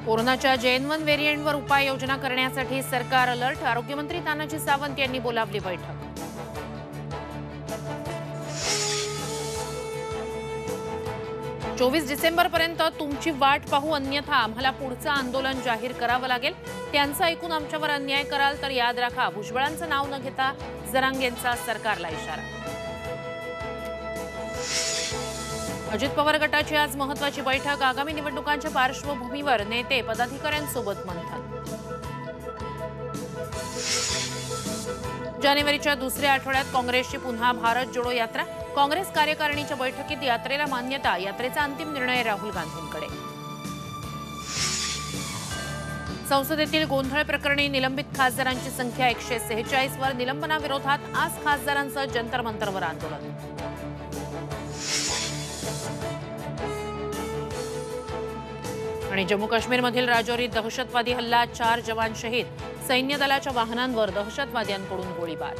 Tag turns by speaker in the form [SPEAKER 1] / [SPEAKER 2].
[SPEAKER 1] कोरोनाच्या JN1 व्हेरिएंटवर उपाययोजना करण्यासाठी सरकार अलर्ट। आरोग्यमंत्री तानाजी सावंत यांनी बोलावली बैठक। 24 डिसेंबरपर्यंत तुमची वाट पाहू, अन्यथा आम्हाला पुढचं आंदोलन जाहीर करावं लागेल। त्यांचं ऐकून आमच्यावर अन्याय कराल तर याद राखा, भुजबळांचं नाव न घेता जरांगेंचा सरकारला इशारा। अजित पवार गटाची आज महत्त्वाची बैठक। आगामी निवडणुकांच्या पार्श्वभूमीवर नेते पदाधिकाऱ्यांसोबत मंथन। जानेवारीच्या दुसऱ्या आठवड्यात काँग्रेसची पुन्हा भारत जोडो यात्रा। काँग्रेस कार्यकारिणीच्या बैठकीत यात्रेला मान्यता। यात्रेचा अंतिम निर्णय राहुल गांधींकडे। संसदेतील गोंधळ प्रकरणी निलंबित खासदारांची संख्या 146 वर। निलंबनाविरोधात आज खासदारांचं जंतर मंतरवर आंदोलन। आणि जम्मू काश्मीरमधील राजौरीत दहशतवादी हल्ला, 4 जवान शहीद। सैन्य दलाच्या वाहनांवर दहशतवाद्यांकडून गोळीबार।